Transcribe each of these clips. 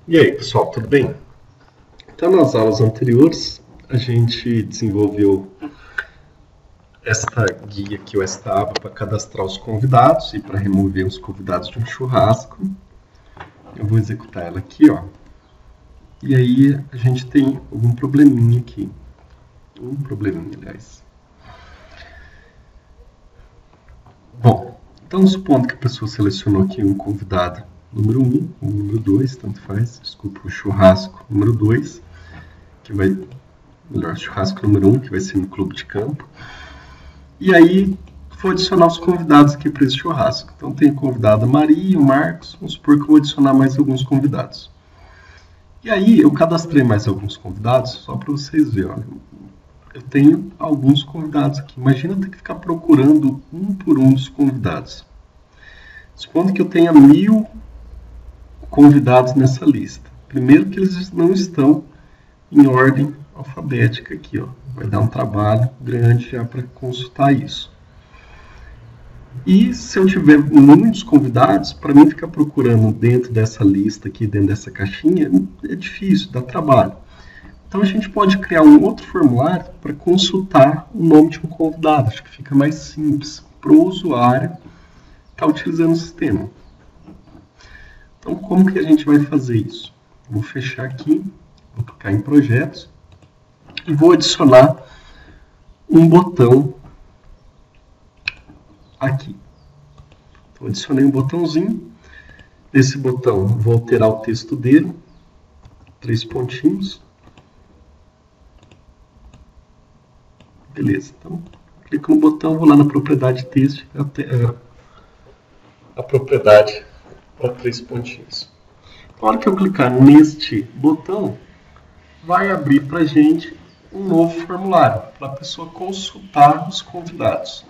E aí, pessoal, tudo bem? Então, nas aulas anteriores, a gente desenvolveu esta guia aqui, ou esta aba, para cadastrar os convidados e para remover os convidados de um churrasco. Eu vou executar ela aqui, ó. E aí, a gente tem algum probleminha aqui. Um probleminha, aliás. Bom, então, supondo que a pessoa selecionou aqui um convidado número 1, ou número 2, tanto faz, desculpa, o churrasco número 2, que vai, melhor, churrasco número 1, que vai ser no clube de campo. E aí, vou adicionar os convidados aqui para esse churrasco. Então, tem convidado a Maria, o Marcos, vamos supor que eu vou adicionar mais alguns convidados. E aí, eu cadastrei mais alguns convidados, só para vocês verem, olha. Eu tenho alguns convidados aqui. Imagina ter que ficar procurando um por um dos convidados. Supondo que eu tenha 1000 convidados nessa lista. Primeiro que eles não estão em ordem alfabética aqui, ó. Vai dar um trabalho grande já para consultar isso. E se eu tiver muitos convidados, para mim ficar procurando dentro dessa lista aqui, dentro dessa caixinha, é difícil, dá trabalho. Então a gente pode criar um outro formulário para consultar o nome de um convidado. Acho que fica mais simples para o usuário estar utilizando o sistema. Então como que a gente vai fazer isso? Vou fechar aqui, vou clicar em projetos e vou adicionar um botão aqui. Então adicionei um botãozinho. Nesse botão vou alterar o texto dele, 3 pontinhos. Beleza, então clico no botão, vou lá na propriedade texto, a propriedade para 3 pontinhos. Na hora que eu clicar neste botão, vai abrir para a gente um novo formulário, para a pessoa consultar os convidados.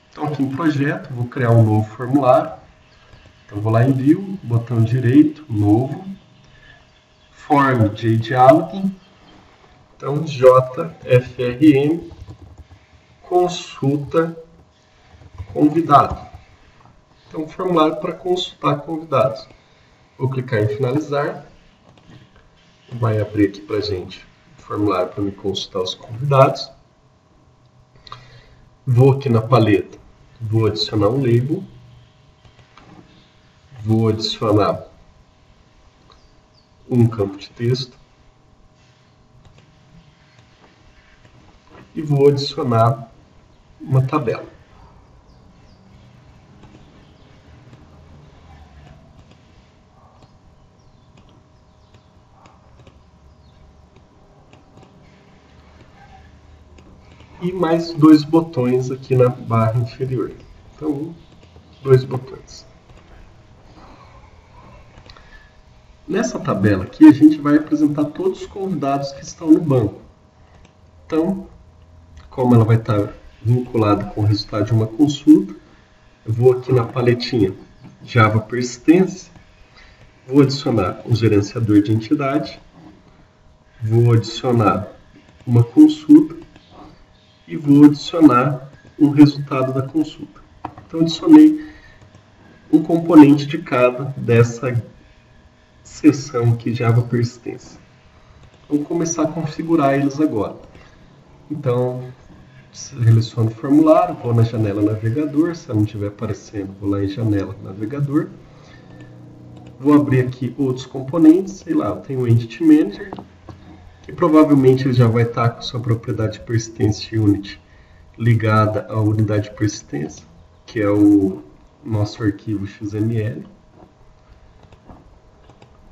Então aqui em projeto, vou criar um novo formulário. Então vou lá em View, botão direito, novo, Form JDialog, então JFRM, consulta convidado. Então, formulário para consultar convidados. Vou clicar em finalizar. Vai abrir aqui para a gente o formulário para me consultar os convidados. Vou aqui na paleta, vou adicionar um label. Vou adicionar um campo de texto. E vou adicionar uma tabela. E mais 2 botões aqui na barra inferior. Então, 2 botões. Nessa tabela aqui, a gente vai apresentar todos os convidados que estão no banco. Então, como ela vai estar vinculada com o resultado de uma consulta, eu vou aqui na paletinha Java Persistência, vou adicionar um gerenciador de entidade, vou adicionar uma consulta e vou adicionar um resultado da consulta. Então, adicionei um componente de cada dessa seção aqui Java Persistência. Vamos começar a configurar eles agora. Então, seleciono o formulário, vou na janela navegador, se ela não estiver aparecendo, vou lá em janela navegador. Vou abrir aqui outros componentes, sei lá, eu tenho o Entity Manager, que provavelmente ele já vai estar com sua propriedade persistência unit ligada à unidade de persistência, que é o nosso arquivo XML.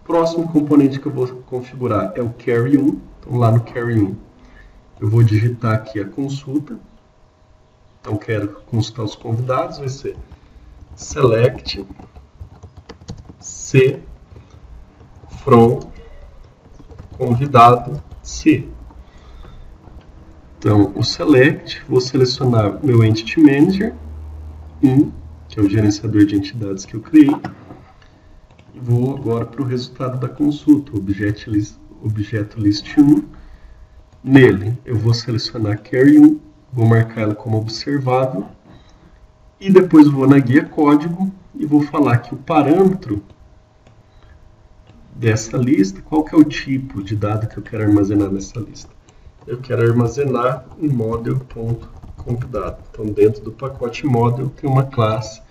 Próximo componente que eu vou configurar é o Carry1. Então, lá no Carry1, eu vou digitar aqui a consulta. Então, quero consultar os convidados, vai ser select C from convidado C. Então, o select, vou selecionar meu Entity Manager 1, que é o gerenciador de entidades que eu criei. E vou agora para o resultado da consulta, objeto list 1. Nele, eu vou selecionar Carry1, vou marcar ela como observável. E depois vou na guia código e vou falar que o parâmetro dessa lista, qual que é o tipo de dado que eu quero armazenar nessa lista? Eu quero armazenar um model.convidado. Então, dentro do pacote model, tem uma classe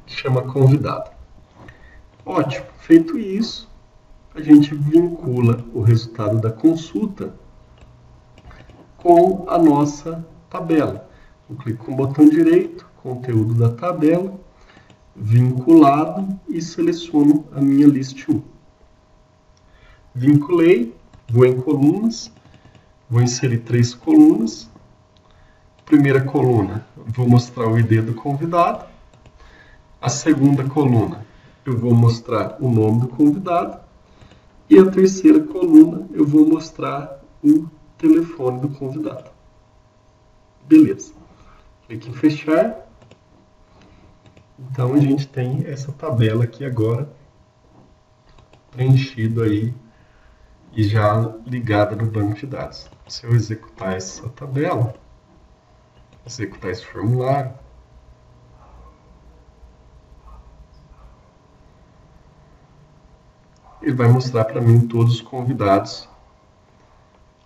que chama convidado. Ótimo, feito isso, a gente vincula o resultado da consulta com a nossa tabela. Eu clico com o botão direito, conteúdo da tabela, vinculado e seleciono a minha list 1. Vinculei, vou em colunas, vou inserir 3 colunas. Primeira coluna, vou mostrar o ID do convidado. A segunda coluna, eu vou mostrar o nome do convidado. E a terceira coluna, eu vou mostrar o telefone do convidado. Beleza. Clique em fechar. Então, a gente tem essa tabela aqui agora preenchida aí e já ligada no banco de dados. Se eu executar essa tabela, executar esse formulário, ele vai mostrar para mim todos os convidados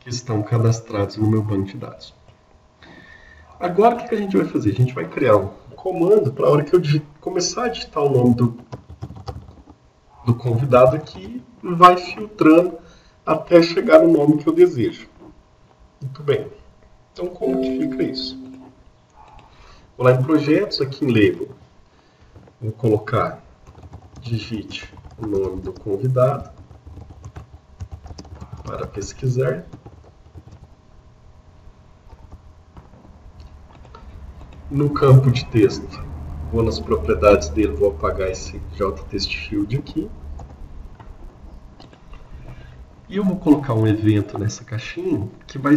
que estão cadastrados no meu banco de dados. Agora, o que a gente vai fazer? A gente vai criar um comando para a hora que eu começar a digitar o nome do convidado aqui, vai filtrando até chegar no nome que eu desejo. Muito bem. Então, como que fica isso? Vou lá em projetos, aqui em label, vou colocar, digite o nome do convidado para pesquisar. No campo de texto, vou nas propriedades dele, vou apagar esse JTextField aqui. E eu vou colocar um evento nessa caixinha que vai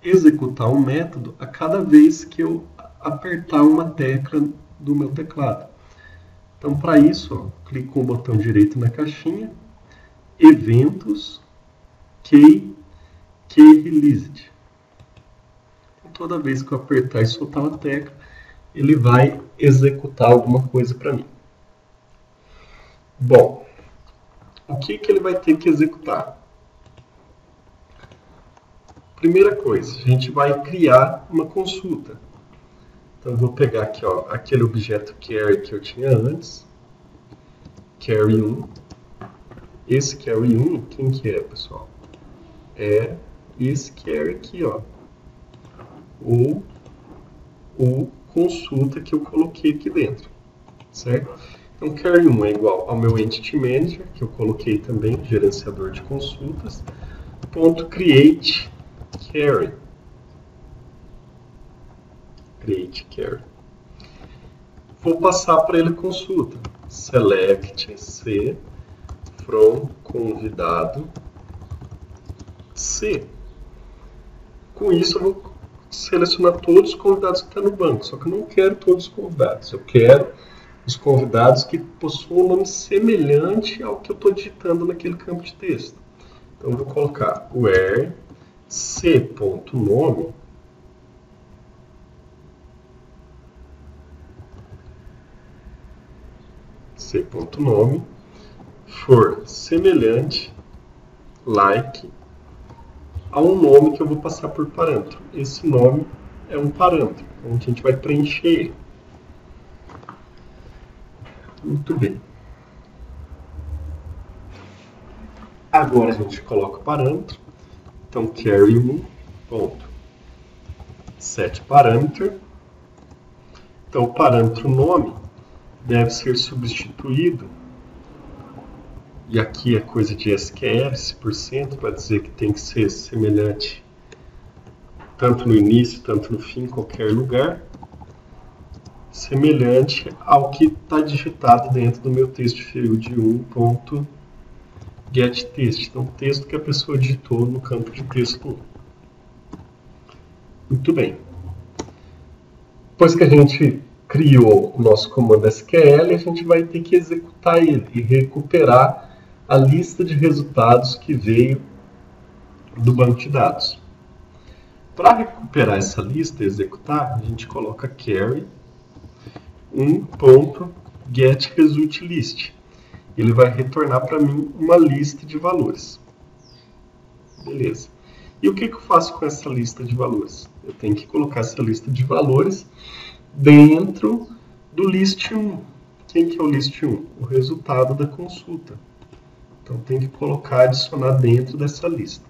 executar um método a cada vez que eu apertar uma tecla do meu teclado. Então, para isso, ó, clico com o botão direito na caixinha, eventos, keyreleased. Então, toda vez que eu apertar e soltar uma tecla, ele vai executar alguma coisa para mim. Bom, o que ele vai ter que executar? Primeira coisa, a gente vai criar uma consulta. Então, eu vou pegar aqui, ó, aquele objeto carry que eu tinha antes, carry1. Esse carry1, quem que é, pessoal? É esse carry aqui, ó, ou consulta que eu coloquei aqui dentro, certo? Então, carry1 é igual ao meu entity manager, que eu coloquei também, gerenciador de consultas, .create carry. Create carry. Vou passar para ele consulta. Select C from convidado C. Com isso, eu vou selecionar todos os convidados que estão no banco. Só que eu não quero todos os convidados. Eu quero os convidados que possuam um nome semelhante ao que eu estou digitando naquele campo de texto. Então, eu vou colocar where c.nome c.nome for semelhante, like, a um nome que eu vou passar por parâmetro. Esse nome é um parâmetro, então a gente vai preencher ele. Muito bem. Agora a gente coloca o parâmetro. Então, carry1, ponto, set parameter. Então, o parâmetro nome deve ser substituído, e aqui é coisa de SQL, esse %, para dizer que tem que ser semelhante tanto no início, tanto no fim, em qualquer lugar, semelhante ao que está digitado dentro do meu texto field 1.getText. Então, o texto que a pessoa digitou no campo de texto 1. Muito bem. Depois que a gente criou o nosso comando SQL, a gente vai ter que executar ele e recuperar a lista de resultados que veio do banco de dados. Para recuperar essa lista e executar, a gente coloca carry 1.getResultList. ele vai retornar para mim uma lista de valores. Beleza. E o que eu faço com essa lista de valores? Eu tenho que colocar essa lista de valores dentro do list 1. Quem que é o list 1? O resultado da consulta. Então tem que colocar, adicionar dentro dessa lista.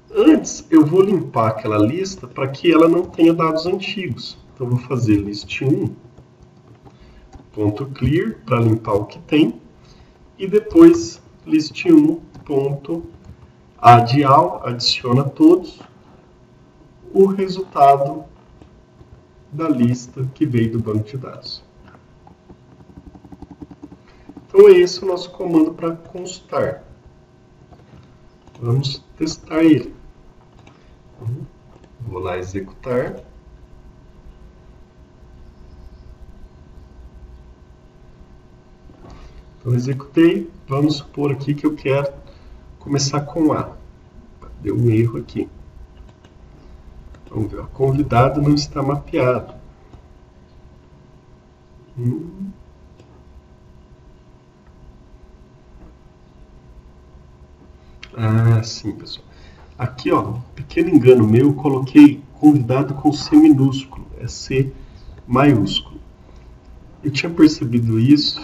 Antes, eu vou limpar aquela lista para que ela não tenha dados antigos. Então eu vou fazer list1.clear para limpar o que tem. E depois list1.addAll, adiciona todos, o resultado da lista que veio do banco de dados. Então, esse é o nosso comando para consultar. Vamos testar ele. Vou lá executar. Então, executei. Vamos supor aqui que eu quero começar com A. Deu um erro aqui. Vamos ver. O convidado não está mapeado. Ah, sim, pessoal. Aqui, ó, pequeno engano meu, eu coloquei convidado com C minúsculo, é C maiúsculo. Eu tinha percebido isso,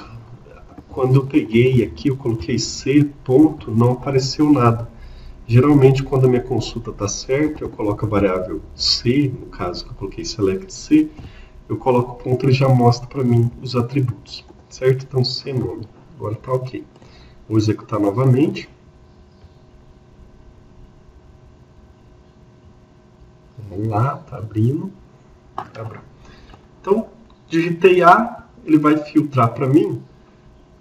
quando eu peguei aqui, eu coloquei C, ponto, não apareceu nada. Geralmente, quando a minha consulta está certa, eu coloco a variável C, no caso que eu coloquei select C, eu coloco o ponto e ele já mostra para mim os atributos, certo? Então, C nome. Agora está ok. Vou executar novamente. Vamos lá, tá abrindo. Então, digitei A, ele vai filtrar para mim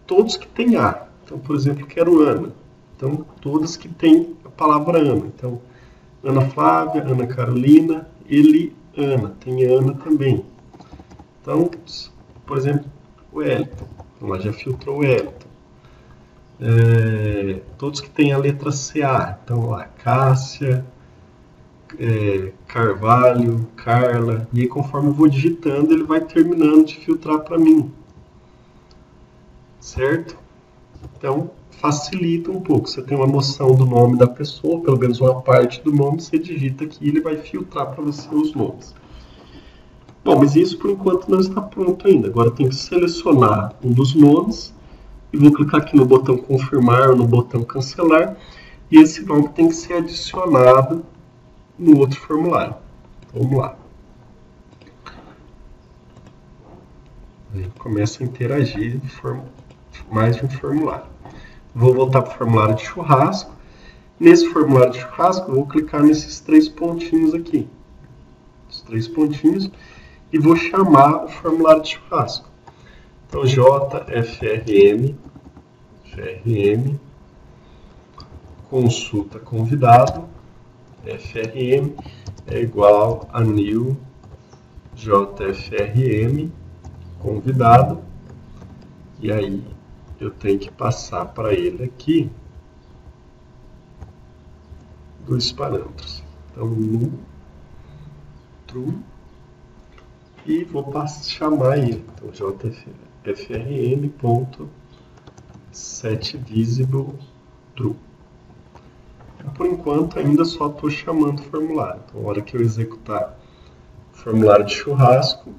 todos que tem A. Então, por exemplo, quero Ana. Então, todas que tem a palavra Ana. Então, Ana Flávia, Ana Carolina, Ana. Tem Ana também. Então, por exemplo, o Wellington. Então, lá já filtrou o Wellington. Todos que tem a letra CA. Então, lá, Cássia, Carvalho, Carla, e aí conforme eu vou digitando, ele vai terminando de filtrar para mim, certo? Então, facilita um pouco, você tem uma noção do nome da pessoa, pelo menos uma parte do nome, você digita aqui e ele vai filtrar para você os nomes. Bom, mas isso por enquanto não está pronto ainda, agora eu tenho que selecionar um dos nomes, e vou clicar aqui no botão confirmar ou no botão cancelar, e esse nome tem que ser adicionado no outro formulário. Vamos lá. Aí começa a interagir mais de um formulário. Vou voltar para o formulário de churrasco. Nesse formulário de churrasco, eu vou clicar nesses 3 pontinhos aqui. Os 3 pontinhos. E vou chamar o formulário de churrasco. Então, JFRM, consulta convidado, FRM é igual a new JFRM convidado, e aí eu tenho que passar para ele aqui 2 parâmetros. Então, no true, e vou chamar ele. Então, jfrm.setVisible true. Por enquanto, ainda só estou chamando o formulário. Então, na hora que eu executar o formulário de churrasco,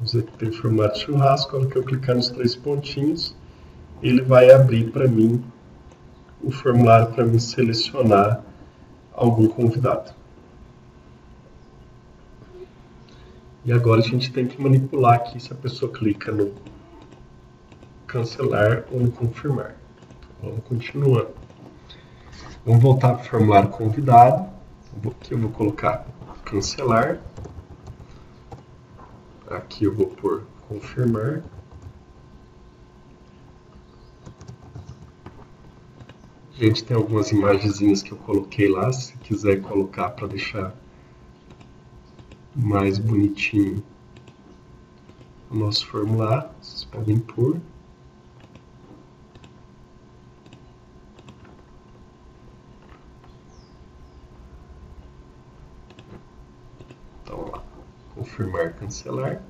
executei o formulário de churrasco, na hora que eu clicar nos 3 pontinhos, ele vai abrir para mim o formulário para me selecionar algum convidado. E agora a gente tem que manipular aqui se a pessoa clica no cancelar ou no confirmar. Vamos continuando. Vamos voltar para o formulário convidado. Aqui eu vou colocar cancelar. Aqui eu vou pôr confirmar. Gente, tem algumas imagenzinhas que eu coloquei lá, se quiser colocar para deixar mais bonitinho o nosso formulário, vocês podem pôr. Então, vamos lá. Confirmar, cancelar.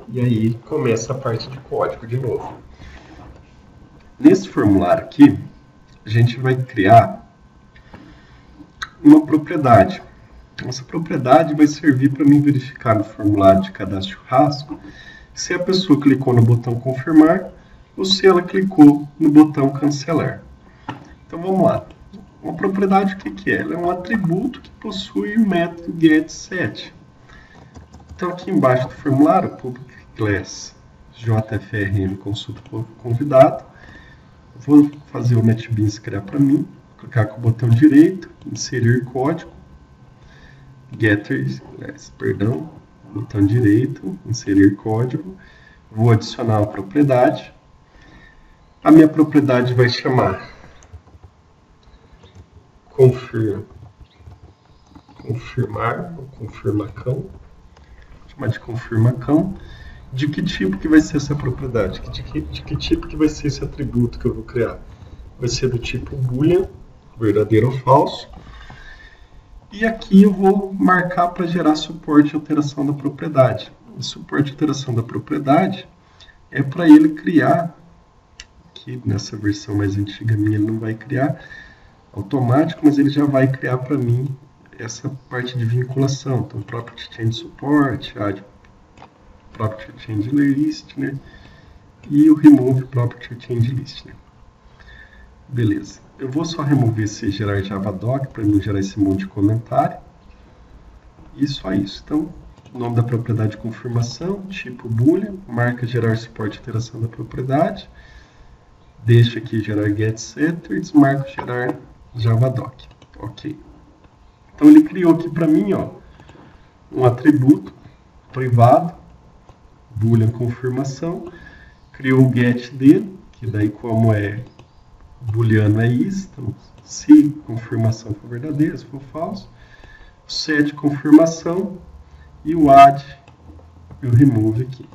E aí começa a parte de código de novo. Nesse formulário aqui, a gente vai criar uma propriedade. Essa propriedade vai servir para mim verificar no formulário de cadastro churrasco se a pessoa clicou no botão confirmar ou se ela clicou no botão cancelar. Então vamos lá. Uma propriedade, o que é? Ela é um atributo que possui o método getSet. Então aqui embaixo do formulário, public class JFRM consulta convidado. Vou fazer o NetBeans criar para mim. Clicar com o botão direito, inserir código. Botão direito, inserir código. Vou adicionar a propriedade. A minha propriedade vai chamar confirmar, ou confirmacão. Vou chamar de confirmacão. De que tipo que vai ser essa propriedade? De que tipo que vai ser esse atributo que eu vou criar? Vai ser do tipo boolean, verdadeiro ou falso. E aqui eu vou marcar para gerar suporte e alteração da propriedade. O suporte e alteração da propriedade é para ele criar, aqui nessa versão mais antiga minha ele não vai criar automático, mas ele já vai criar para mim essa parte de vinculação. Então, property change support, add property change list, né? E o remove property change list, né? Beleza. Eu vou só remover esse gerar javadoc para não gerar esse monte de comentário. E só isso. Então, o nome da propriedade confirmação, tipo boolean, marca gerar suporte e alteração da propriedade. Deixa aqui gerar getSet e desmarca gerar javadoc. Ok. Então ele criou aqui para mim, ó, um atributo privado, boolean confirmação, criou o get dele, que daí como é booleano é isso, então se confirmação for verdadeira, se for falso, o set confirmação e o add e o remove aqui.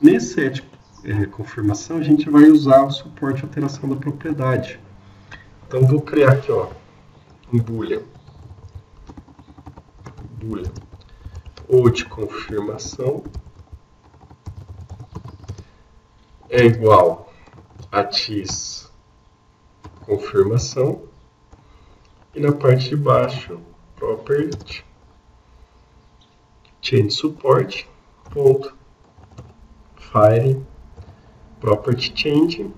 Nesse set confirmação a gente vai usar o suporte e alteração da propriedade. Então vou criar aqui, ó, um boolean ou de confirmação é igual a TIS confirmação e na parte de baixo property change support ponto file property change.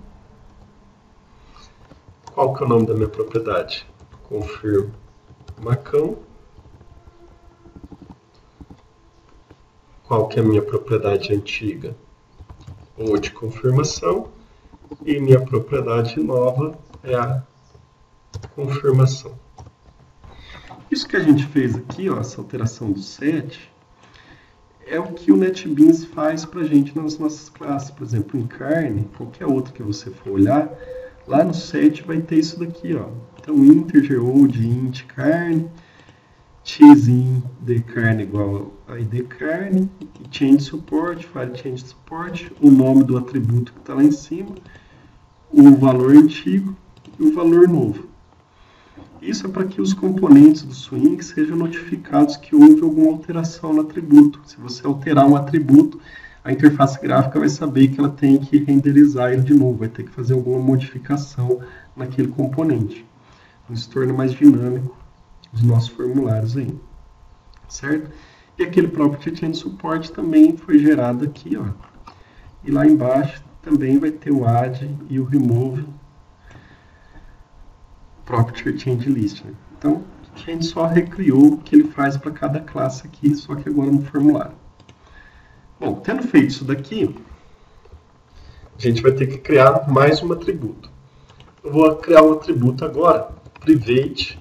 Qual que é o nome da minha propriedade? Confirmacão. Qual que é a minha propriedade antiga? Ou de confirmação. E minha propriedade nova é a confirmação. Isso que a gente fez aqui, ó, essa alteração do set, é o que o NetBeans faz para a gente nas nossas classes. Por exemplo, em carne, qualquer outra que você for olhar, lá no set vai ter isso daqui, ó. Então, integer ou de int carne, xin de carne igual a id carne, e change support, file change support, o nome do atributo que está lá em cima, o valor antigo e o valor novo. Isso é para que os componentes do swing sejam notificados que houve alguma alteração no atributo. Se você alterar um atributo, a interface gráfica vai saber que ela tem que renderizar ele de novo, vai ter que fazer alguma modificação naquele componente. Isso torna mais dinâmico os nossos formulários aí, certo? E aquele property change support também foi gerado aqui, ó. E lá embaixo também vai ter o add e o remove property change list, né? Então, a gente só recriou o que ele faz para cada classe aqui, só que agora no formulário. Bom, tendo feito isso daqui, a gente vai ter que criar mais um atributo. Eu vou criar um atributo agora, private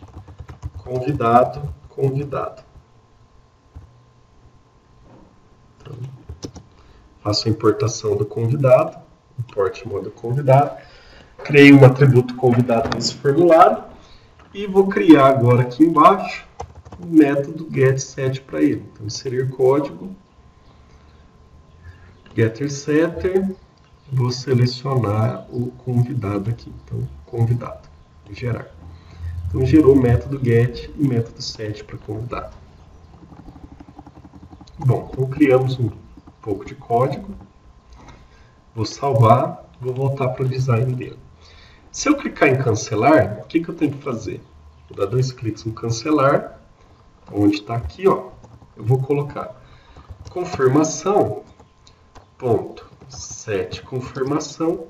convidado. Então, faço a importação do convidado, import modo convidado. Criei um atributo convidado nesse formulário e vou criar agora aqui embaixo o método getSet para ele. Então, inserir código, getterSetter, vou selecionar o convidado aqui. Então, convidado, gerar. Então gerou método get e método set para convidado. Bom, então criamos um pouco de código. Vou salvar, vou voltar para o design dele. Se eu clicar em cancelar, o que eu tenho que fazer? Vou dar 2 cliques em cancelar, onde está aqui, ó. Eu vou colocar confirmação, ponto, set confirmação,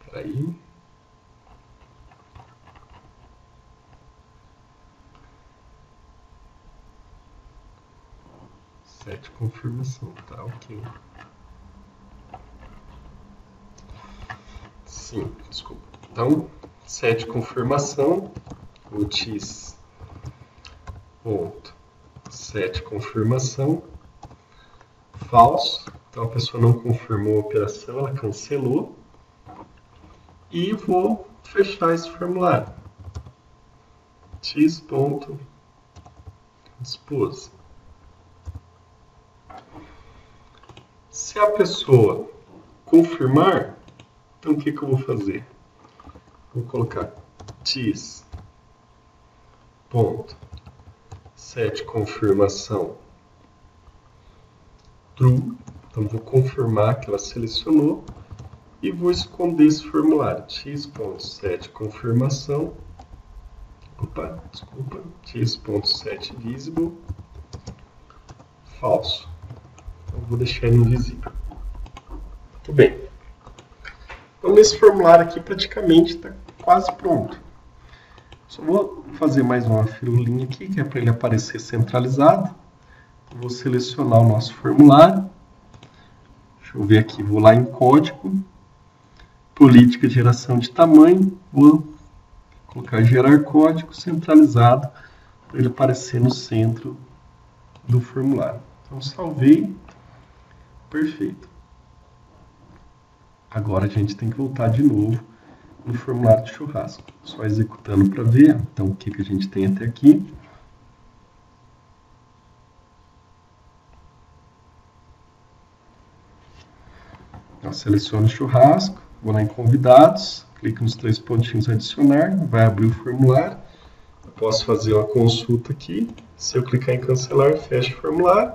peraí. Set confirmação, tá ok. Sim, desculpa. Então, set confirmação, utis, ponto, set confirmação, false. Então a pessoa não confirmou a operação, ela cancelou. E vou fechar esse formulário. X.dispose. Se a pessoa confirmar, então o que eu vou fazer? Vou colocar set confirmação true. Então vou confirmar que ela selecionou e vou esconder esse formulário. X.set confirmação. X.set visible falso. Então vou deixar ele invisível. Muito bem. Então esse formulário aqui praticamente está quase pronto. Só vou fazer mais uma firulinha aqui, que é para ele aparecer centralizado. Vou selecionar o nosso formulário. Deixa eu ver aqui, vou lá em código, política de geração de tamanho, vou colocar gerar código centralizado para ele aparecer no centro do formulário. Então salvei, perfeito. Agora a gente tem que voltar de novo no formulário de churrasco, só executando para ver. Então o que a gente tem até aqui. Eu seleciono o churrasco, vou lá em convidados, clico nos 3 pontinhos adicionar, vai abrir o formulário. Eu posso fazer uma consulta aqui. Se eu clicar em cancelar, fecha o formulário.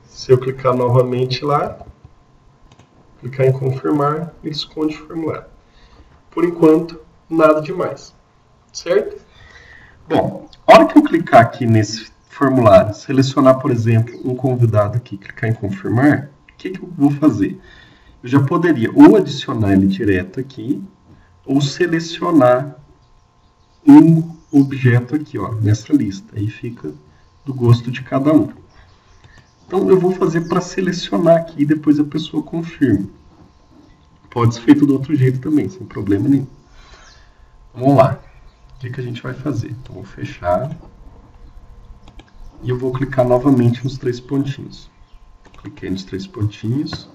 Se eu clicar novamente lá, clicar em confirmar, ele esconde o formulário. Por enquanto, nada demais, certo? Bom, a hora que eu clicar aqui nesse formulário, selecionar, por exemplo, um convidado aqui, clicar em confirmar, o que eu vou fazer? Eu já poderia ou adicionar ele direto aqui, ou selecionar um objeto aqui, ó, nessa lista. Aí fica do gosto de cada um. Então eu vou fazer para selecionar aqui e depois a pessoa confirma. Pode ser feito do outro jeito também, sem problema nenhum. Vamos lá. O que a gente vai fazer? Então vou fechar. E eu vou clicar novamente nos 3 pontinhos. Cliquei nos 3 pontinhos.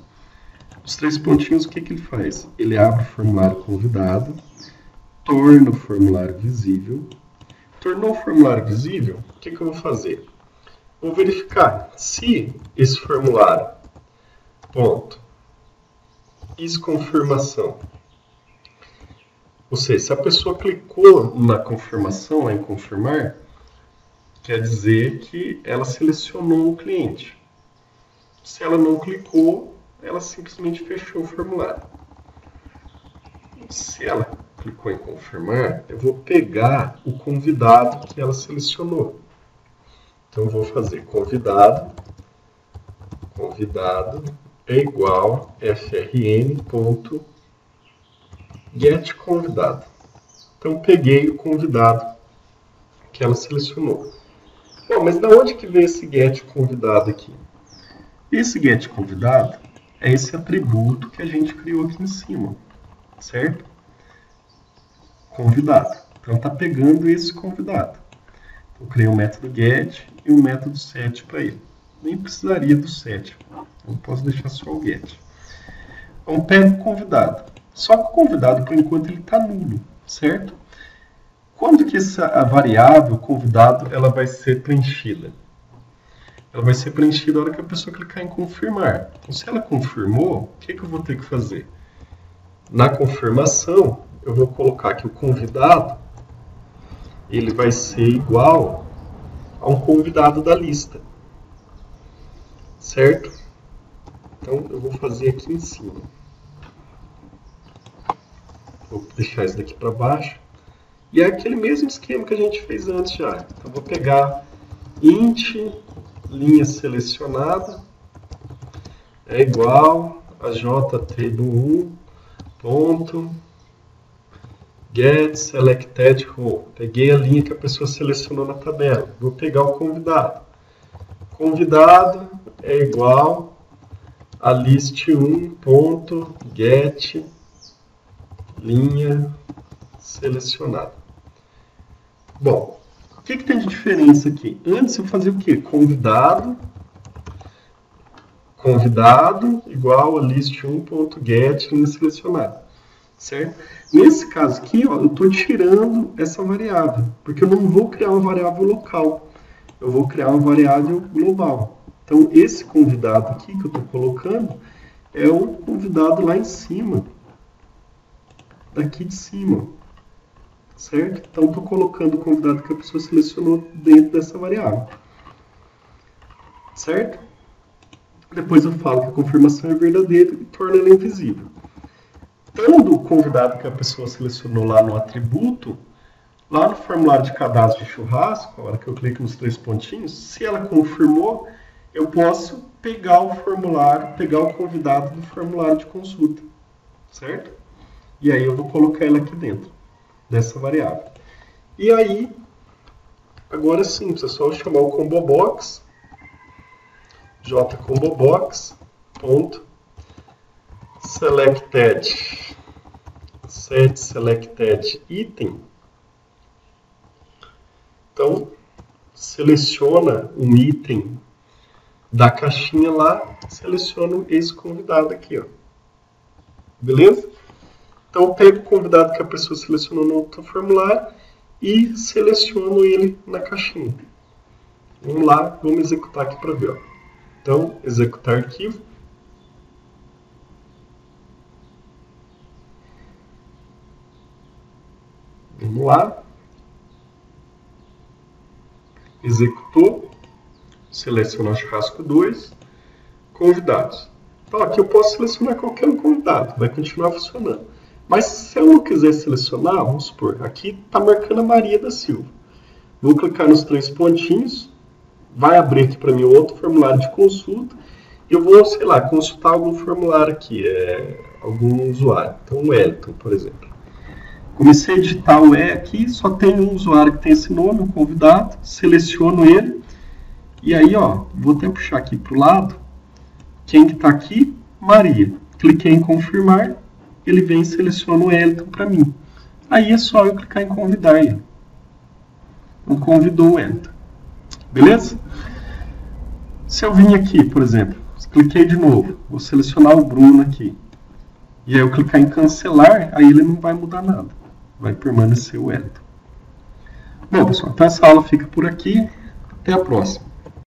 Os 3 pontinhos, o que ele faz? Ele abre o formulário convidado, torna o formulário visível. Tornou o formulário visível, o que eu vou fazer? Vou verificar se esse formulário, ponto, confirmação. Ou seja, se a pessoa clicou na confirmação, lá em confirmar, quer dizer que ela selecionou o cliente. Se ela não clicou, ela simplesmente fechou o formulário. Se ela clicou em confirmar, eu vou pegar o convidado que ela selecionou. Então, eu vou fazer convidado é igual frn.getConvidado. Então, peguei o convidado que ela selecionou. Bom, mas de onde que veio esse getConvidado aqui? Esse getConvidado é esse atributo que a gente criou aqui em cima, certo? Convidado. Então, está pegando esse convidado. Eu criei um método get e um método set para ele. Nem precisaria do set. Eu posso deixar só o get. Então, pego o convidado. Só que o convidado, por enquanto, ele está nulo, certo? Quando que essa variável convidado ela vai ser preenchida? ela vai ser preenchida na hora que a pessoa clicar em confirmar. Então, se ela confirmou, o que eu vou ter que fazer? Na confirmação, eu vou colocar que o convidado ele vai ser igual a um convidado da lista. Certo? Então, eu vou fazer aqui em cima. Vou deixar isso daqui para baixo. E é aquele mesmo esquema que a gente fez antes já. Então, eu vou pegar int linha selecionada é igual a jt do 1 ponto get selected row. Peguei a linha que a pessoa selecionou na tabela. Vou pegar o convidado. Convidado é igual a list1 ponto get linha selecionada. Bom, o que tem de diferença aqui? Antes eu fazia o quê? Convidado igual a list1.get linha selecionada. Certo? Nesse caso aqui, ó, eu estou tirando essa variável, porque eu não vou criar uma variável local, eu vou criar uma variável global. Então, esse convidado aqui que eu estou colocando é o convidado lá em cima, daqui de cima. Certo? Então, estou colocando o convidado que a pessoa selecionou dentro dessa variável. Certo? Depois eu falo que a confirmação é verdadeira e torno ela invisível. Tendo o convidado que a pessoa selecionou lá no atributo, lá no formulário de cadastro de churrasco, a hora que eu clico nos 3 pontinhos, se ela confirmou, eu posso pegar o formulário, pegar o convidado do formulário de consulta. Certo? E aí eu vou colocar ela aqui dentro dessa variável. E aí, agora sim, é só eu chamar o combobox, jcombobox, ponto, selected, set selected item. Então, seleciona um item da caixinha lá, seleciono esse convidado aqui, ó. Beleza? Então, eu pego o convidado que a pessoa selecionou no outro formulário e seleciono ele na caixinha. Vamos lá, vamos executar aqui para ver. Ó. Então, executar arquivo. Vamos lá. Executou. Selecionar churrasco 2. Convidados. Então, aqui eu posso selecionar qualquer um convidado. Vai continuar funcionando. Mas se eu não quiser selecionar, vamos supor, aqui está marcando a Maria da Silva. Vou clicar nos 3 pontinhos, vai abrir aqui para mim outro formulário de consulta. Eu vou, sei lá, consultar algum formulário aqui, algum usuário. Então, o Wellington, por exemplo. Comecei a digitar o E aqui, só tem um usuário que tem esse nome, um convidado, seleciono ele. E aí, ó, vou até puxar aqui para o lado. Quem que está aqui? Maria. Cliquei em confirmar. Ele vem e seleciona o Wellington para mim. Aí é só eu clicar em convidar ele. Então, convidou o Wellington. Beleza? Se eu vim aqui, por exemplo, cliquei de novo, vou selecionar o Bruno aqui. E aí eu clicar em cancelar, aí ele não vai mudar nada. Vai permanecer o Wellington. Bom, pessoal, então essa aula fica por aqui. Até a próxima.